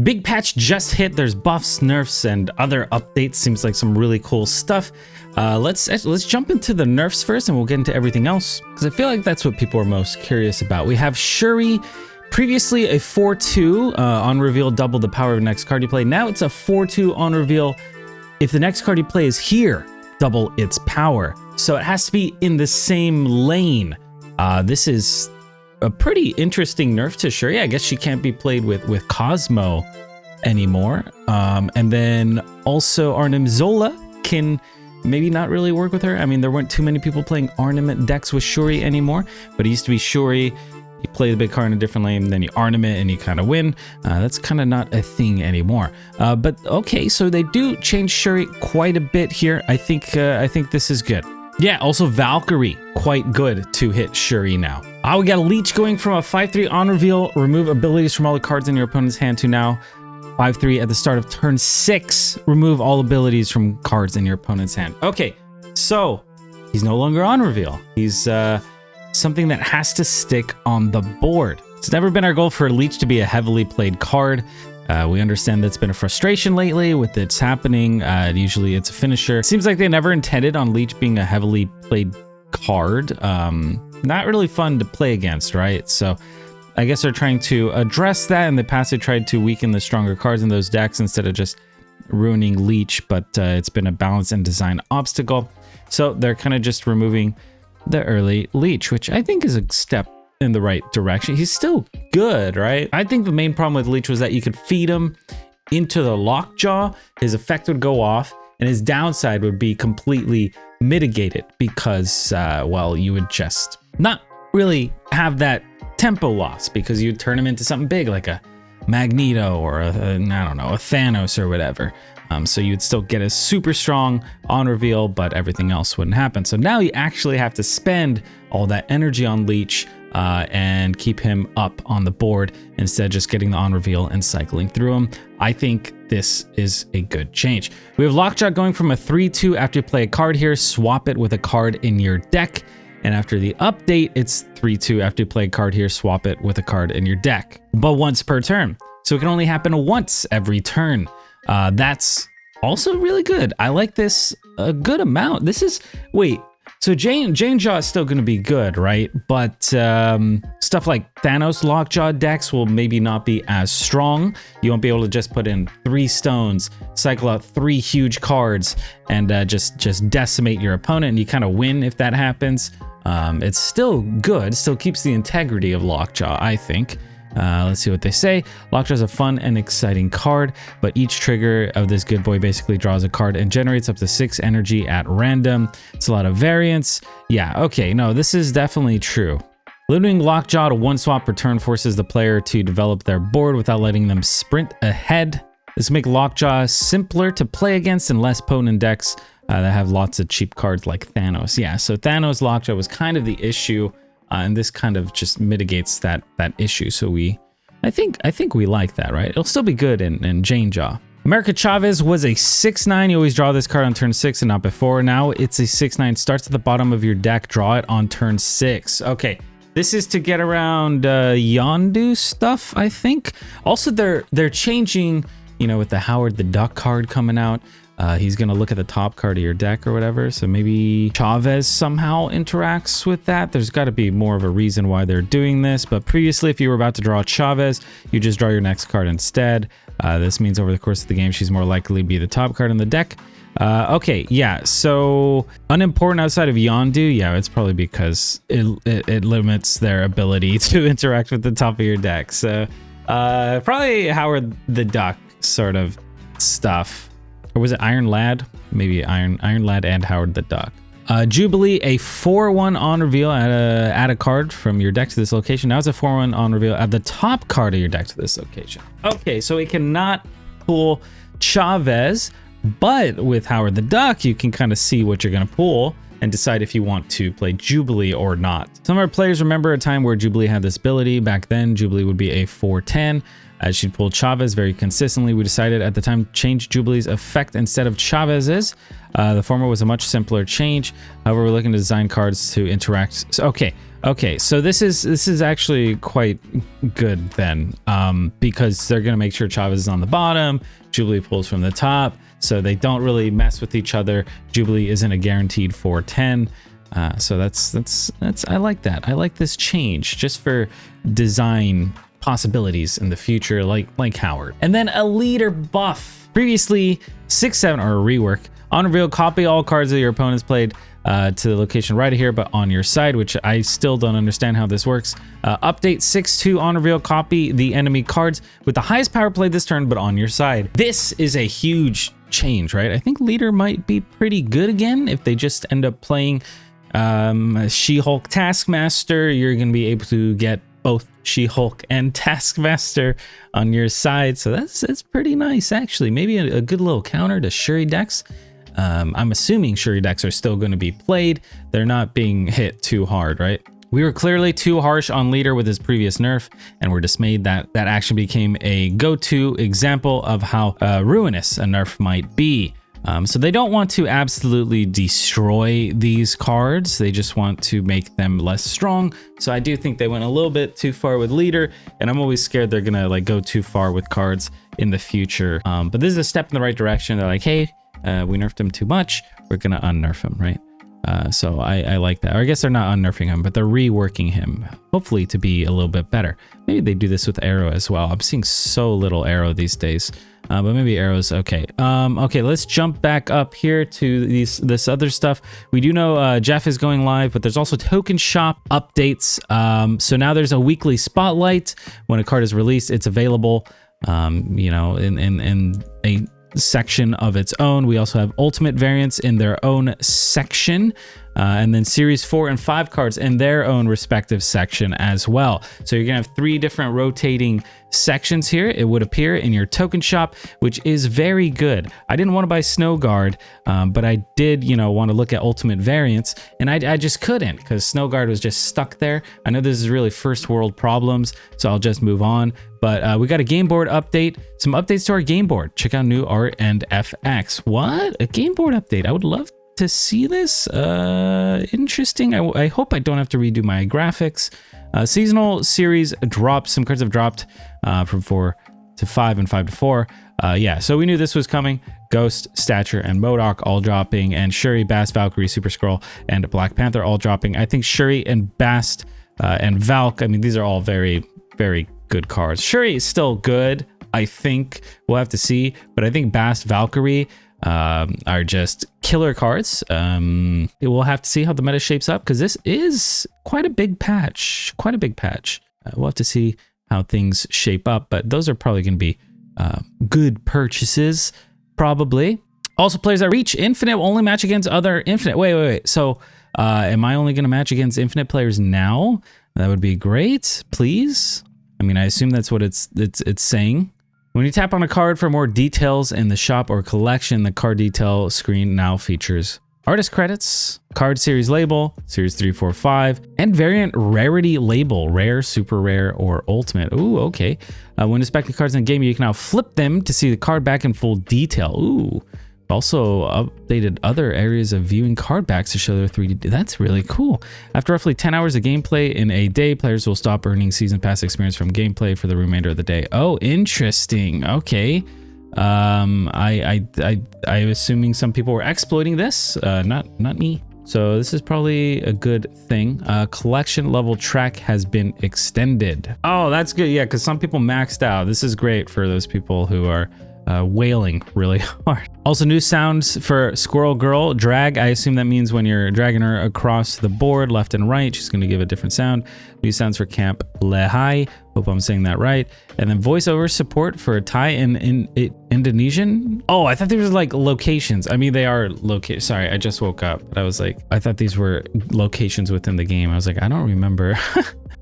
Big patch just hit. There's buffs, nerfs, and other updates. Seems like some really cool stuff. Let's jump into the nerfs first, and we'll get into everything else, because I feel like that's what people are most curious about. We have Shuri, previously a 4-2 on reveal, double the power of the next card you play. Now it's a 4-2 on reveal. If the next card you play is here, double its power. So it has to be in the same lane. This is a pretty interesting nerf to Shuri. I guess she can't be played with Cosmo anymore. And then also Arnim Zola can maybe not really work with her. I mean, there weren't too many people playing Arnim decks with Shuri anymore, but it used to be Shuri. You play the big card in a different lane, then you Arnim it and you kind of win. That's kind of not a thing anymore. But okay, so they do change Shuri quite a bit here. I think this is good. Yeah, also Valkyrie, quite good to hit Shuri now. We got a Leech going from a 5-3 on reveal, remove abilities from all the cards in your opponent's hand, to now 5-3 at the start of turn 6, remove all abilities from cards in your opponent's hand. Okay, so he's no longer on reveal. He's something that has to stick on the board. It's never been our goal for Leech to be a heavily played card. We understand that's been a frustration lately with it's happening. Usually it's a finisher. Seems like they never intended on Leech being a heavily played card. Not really fun to play against, right? So I guess they're trying to address that. In the past, they tried to weaken the stronger cards in those decks instead of just ruining Leech, but it's been a balance and design obstacle. So they're kind of just removing the early Leech, which I think is a step in the right direction. He's still good, right? I think the main problem with Leech was that you could feed him into the Lockjaw, his effect would go off, and his downside would be completely mitigated because, well, you would just not really have that tempo loss because you'd turn him into something big like a Magneto or I don't know, a Thanos or whatever. So you'd still get a super strong on reveal, but everything else wouldn't happen. So now you actually have to spend all that energy on Leech and keep him up on the board instead of just getting the on reveal and cycling through him. I think this is a good change. We have Lockjaw going from a 3-2 after you play a card here, swap it with a card in your deck. And after the update, it's 3-2 after you play a card here, swap it with a card in your deck, but once per turn. So it can only happen once every turn. That's also really good. I like this a good amount. This is, wait, so Jane Jaw is still going to be good, right? But stuff like Thanos Lockjaw decks will maybe not be as strong. You won't be able to just put in 3 stones, cycle out 3 huge cards, and just decimate your opponent, and you kind of win if that happens. It's still good, still keeps the integrity of Lockjaw, I think. Let's see what they say. Lockjaw is a fun and exciting card, but each trigger of this good boy basically draws a card and generates up to 6 energy at random. It's a lot of variance. Yeah, okay, no, this is definitely true. Limiting Lockjaw to 1 swap per turn forces the player to develop their board without letting them sprint ahead. This makes Lockjaw simpler to play against and less potent in decks that have lots of cheap cards like Thanos. Yeah, so Thanos Lockjaw was kind of the issue. And this kind of just mitigates that issue. So I think we like that, right? It'll still be good in Jane Jaw. America Chavez was a 6-9. You always draw this card on turn 6 and not before. Now it's a 6-9. Starts at the bottom of your deck. Draw it on turn 6. Okay, this is to get around Yondu stuff, I think. Also, they're changing, you know, with the Howard the Duck card coming out. He's going to look at the top card of your deck or whatever. So maybe Chavez somehow interacts with that. There's got to be more of a reason why they're doing this. But previously, if you were about to draw Chavez, you just draw your next card instead. This means over the course of the game, she's more likely to be the top card in the deck. Okay, yeah, so unimportant outside of Yondu, yeah, it's probably because it limits their ability to interact with the top of your deck. So probably Howard the Duck sort of stuff. Or was it Iron Lad? Maybe Iron Lad and Howard the Duck. Jubilee, a 4-1 on reveal. Add a card from your deck to this location. Now it's a 4-1 on reveal. Add the top card of your deck to this location. Okay, so it cannot pull Chavez, but with Howard the Duck, you can kind of see what you're going to pull and decide if you want to play Jubilee or not. Some of our players remember a time where Jubilee had this ability. Back then, Jubilee would be a 4-10. as she pulled Chavez very consistently. We decided at the time to change Jubilee's effect instead of Chavez's. The former was a much simpler change. However, we're looking to design cards to interact. So, okay, so this is actually quite good then, because they're gonna make sure Chavez is on the bottom, Jubilee pulls from the top, so they don't really mess with each other. Jubilee isn't a guaranteed 410. So that's I like that. I like this change just for design possibilities in the future, like Howard. And then a leader buff. Previously 6-7 or a rework. On reveal, copy all cards that your opponents played to the location right here, but on your side, which I still don't understand how this works. Update 6-2 on reveal, copy the enemy cards with the highest power played this turn, but on your side. This is a huge change, right? I think leader might be pretty good again if they just end up playing She-Hulk Taskmaster. You're gonna be able to get both She-Hulk and Taskmaster on your side, so that's pretty nice actually. Maybe a good little counter to Shuri decks. I'm assuming Shuri decks are still going to be played. They're not being hit too hard, right? We were clearly too harsh on leader with his previous nerf, and we're dismayed that that action became a go-to example of how ruinous a nerf might be. So they don't want to absolutely destroy these cards. They just want to make them less strong. So I do think they went a little bit too far with leader, and I'm always scared they're gonna like go too far with cards in the future. But this is a step in the right direction. They're like, hey, we nerfed him too much. We're gonna unnerf him, right? So I like that. Or I guess they're not unnerfing him, but they're reworking him, hopefully to be a little bit better. Maybe they do this with Arrow as well. I'm seeing so little Arrow these days. But maybe Arrow's okay. Okay, let's jump back up here to this other stuff. We do know Jeff is going live, but there's also token shop updates. So now there's a weekly spotlight. When a card is released, it's available, you know, in a section of its own. We also have ultimate variants in their own section, and then series 4 and 5 cards in their own respective section as well. So you're gonna have 3 different rotating sections here, it would appear, in your token shop, which is very good. I didn't want to buy Snow Guard, but I did, you know, want to look at ultimate variants, and I just couldn't because Snow Guard was just stuck there. I know this is really first world problems, so I'll just move on. But we got a game board update, some updates to our game board. Check out new art and FX. What? A game board update? I would love to see this. Interesting. I hope I don't have to redo my graphics. Seasonal series dropped. Some cards have dropped from 4 to 5 and 5 to 4. Yeah, so we knew this was coming. Ghost, Stature, and MODOK all dropping, and Shuri, Bast, Valkyrie, Super Skrull, and Black Panther all dropping. I think Shuri and Bast and Valk, I mean, these are all very, very good cards. Shuri is still good, I think. We'll have to see, but I think Bast, Valkyrie are just killer cards. We'll have to see how the meta shapes up because this is quite a big patch. We'll have to see how things shape up, but those are probably going to be good purchases, probably. Also, players that reach Infinite will only match against other Infinite. Wait. So, am I only going to match against Infinite players now? That would be great, please. I mean, I assume that's what it's saying. When you tap on a card for more details in the shop or collection, the card detail screen now features artist credits, card series label, series 3, 4, 5, and variant rarity label, rare, super rare, or ultimate. Ooh, okay. When inspecting cards in the game, you can now flip them to see the card back in full detail. Ooh. Also updated other areas of viewing card backs to show their 3D. That's really cool. After roughly 10 hours of gameplay in a day, players will stop earning season pass experience from gameplay for the remainder of the day. Oh, interesting. Okay. I'm assuming some people were exploiting this. Not me. So this is probably a good thing. Collection level track has been extended. Oh, that's good. Yeah, because some people maxed out. This is great for those people who are wailing really hard. Also, new sounds for Squirrel Girl drag. I assume that means when you're dragging her across the board left and right, she's going to give a different sound. New sounds for Camp Lehigh. Hope I'm saying that right. And then voiceover support for Thai and Indonesian. Oh, I thought these were like locations. I mean, they are locations. Sorry, I just woke up. But I was like, I thought these were locations within the game. I was like, I don't remember.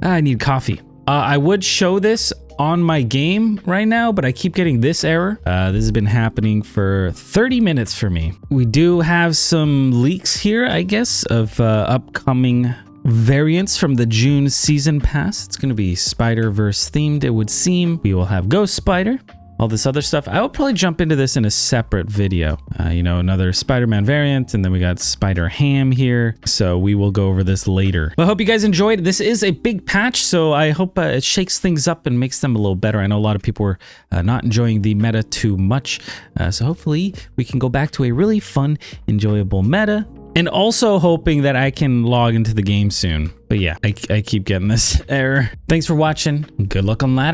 I need coffee. I would show this on my game right now, but I keep getting this error. This has been happening for 30 minutes for me. We do have some leaks here, I guess, of upcoming variants from the June season pass. It's going to be Spider-Verse themed, it would seem. We will have Ghost Spider. All this other stuff. I will probably jump into this in a separate video. You know, another Spider-Man variant, and then we got Spider-Ham here. So we will go over this later. But I hope you guys enjoyed. This is a big patch, so I hope it shakes things up and makes them a little better. I know a lot of people were not enjoying the meta too much. So hopefully we can go back to a really fun, enjoyable meta. And also hoping that I can log into the game soon. But yeah, I keep getting this error. Thanks for watching. Good luck on ladder.